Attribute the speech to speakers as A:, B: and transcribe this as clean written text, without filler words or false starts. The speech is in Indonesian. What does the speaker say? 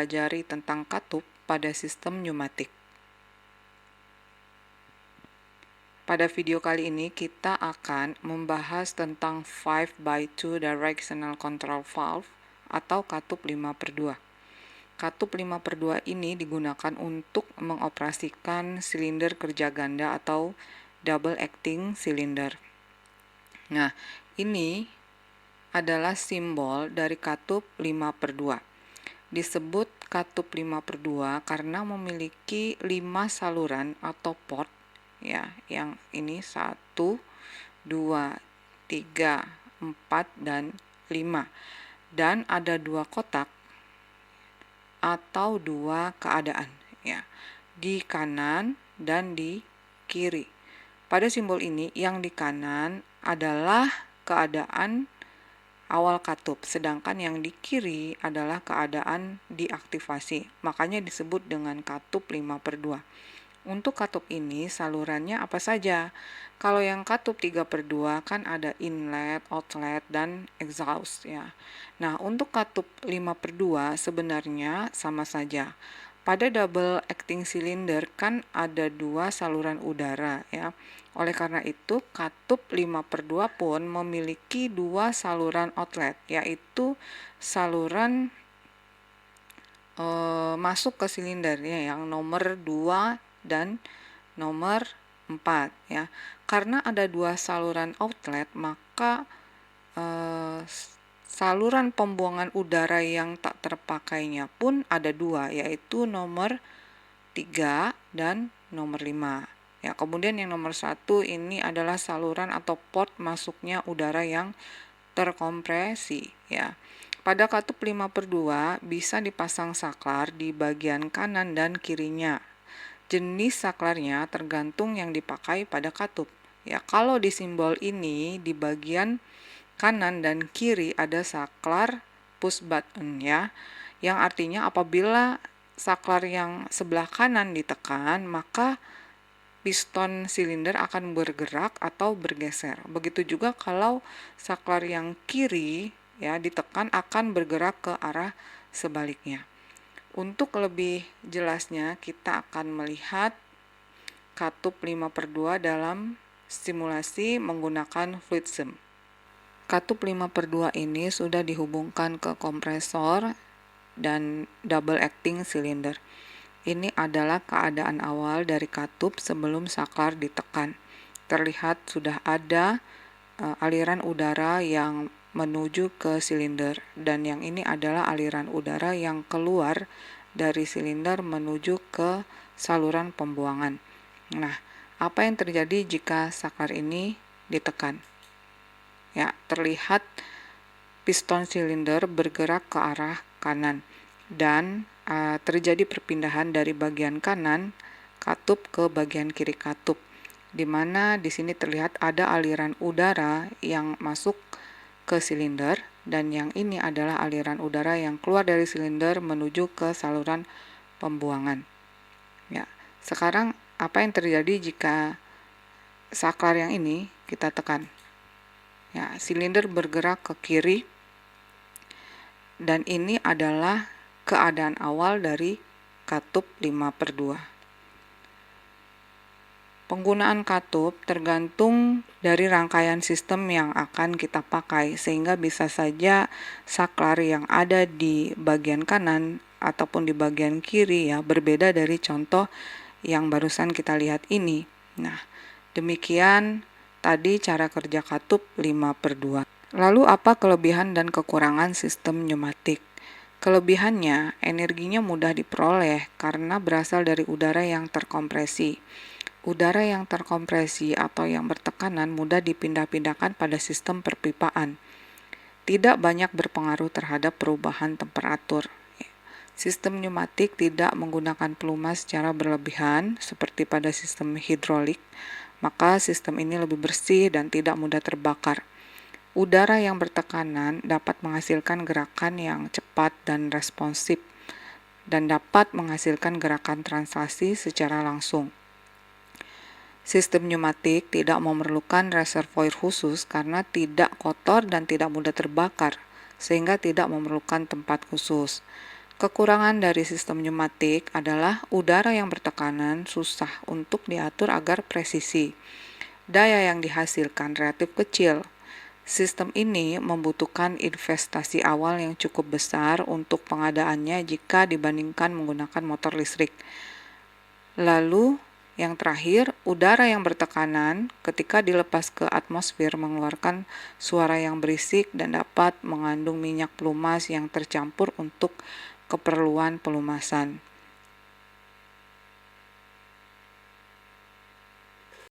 A: mempelajari tentang katup pada sistem pneumatik. Pada video kali ini kita akan membahas tentang 5x2 directional control valve atau katup 5/2. Katup 5/2 ini digunakan untuk mengoperasikan silinder kerja ganda atau double acting cylinder. Nah, ini adalah simbol dari katup 5/2. Disebut katup 5/2 karena memiliki 5 saluran atau port, ya, yang ini 1, 2, 3, 4, dan 5. Dan ada 2 kotak atau 2 keadaan, ya, di kanan dan di kiri. Pada simbol ini yang di kanan adalah keadaan awal katup, sedangkan yang di kiri adalah keadaan diaktifasi. Makanya disebut dengan katup 5/2. Untuk katup ini salurannya apa saja? Kalau yang katup 3/2 kan ada inlet, outlet, dan exhaust, ya. Nah, untuk katup 5/2 sebenarnya sama saja. Pada double acting cylinder kan ada 2 saluran udara, ya. Oleh karena itu, katup 5/2 pun memiliki 2 saluran outlet, yaitu saluran masuk ke silindernya yang nomor 2 dan nomor 4, ya. Karena ada 2 saluran outlet, maka saluran pembuangan udara yang tak terpakainya pun ada 2, yaitu nomor 3 dan nomor 5. Ya, kemudian yang nomor 1 ini adalah saluran atau port masuknya udara yang terkompresi, ya. Pada katup 5/2 bisa dipasang saklar di bagian kanan dan kirinya. Jenis saklarnya tergantung yang dipakai pada katup. Ya, kalau di simbol ini di bagian kanan dan kiri ada saklar push button, ya, yang artinya apabila saklar yang sebelah kanan ditekan, maka piston silinder akan bergerak atau bergeser. Begitu juga kalau saklar yang kiri, ya, ditekan akan bergerak ke arah sebaliknya. Untuk lebih jelasnya kita akan melihat katup 5/2 dalam simulasi menggunakan fluid sim. Katup 5/2 ini sudah dihubungkan ke kompresor dan double acting cylinder. Ini adalah keadaan awal dari katup sebelum saklar ditekan. Terlihat sudah ada aliran udara yang menuju ke silinder, dan yang ini adalah aliran udara yang keluar dari silinder menuju ke saluran pembuangan. Nah, apa yang terjadi jika saklar ini ditekan? Ya, terlihat piston silinder bergerak ke arah kanan dan terjadi perpindahan dari bagian kanan katup ke bagian kiri katup, di mana di sini terlihat ada aliran udara yang masuk ke silinder, dan yang ini adalah aliran udara yang keluar dari silinder menuju ke saluran pembuangan. Ya, sekarang apa yang terjadi jika saklar yang ini kita tekan? Ya, silinder bergerak ke kiri, dan ini adalah keadaan awal dari katup 5/2. Penggunaan katup tergantung dari rangkaian sistem yang akan kita pakai, sehingga bisa saja saklar yang ada di bagian kanan ataupun di bagian kiri, ya, berbeda dari contoh yang barusan kita lihat ini. Nah, demikian tadi cara kerja katup 5/2. Lalu apa kelebihan dan kekurangan sistem pneumatik? Kelebihannya, energinya mudah diperoleh karena berasal dari udara yang terkompresi. Udara yang terkompresi atau yang bertekanan mudah dipindah-pindahkan pada sistem perpipaan. Tidak banyak berpengaruh terhadap perubahan temperatur. Sistem pneumatik tidak menggunakan pelumas secara berlebihan seperti pada sistem hidrolik, maka sistem ini lebih bersih dan tidak mudah terbakar. Udara yang bertekanan dapat menghasilkan gerakan yang cepat dan responsif, dan dapat menghasilkan gerakan translasi secara langsung. Sistem pneumatik tidak memerlukan reservoir khusus karena tidak kotor dan tidak mudah terbakar, sehingga tidak memerlukan tempat khusus. Kekurangan dari sistem pneumatik adalah udara yang bertekanan susah untuk diatur agar presisi. Daya yang dihasilkan relatif kecil. Sistem ini membutuhkan investasi awal yang cukup besar untuk pengadaannya jika dibandingkan menggunakan motor listrik. Lalu, yang terakhir, udara yang bertekanan ketika dilepas ke atmosfer mengeluarkan suara yang berisik dan dapat mengandung minyak pelumas yang tercampur untuk keperluan pelumasan.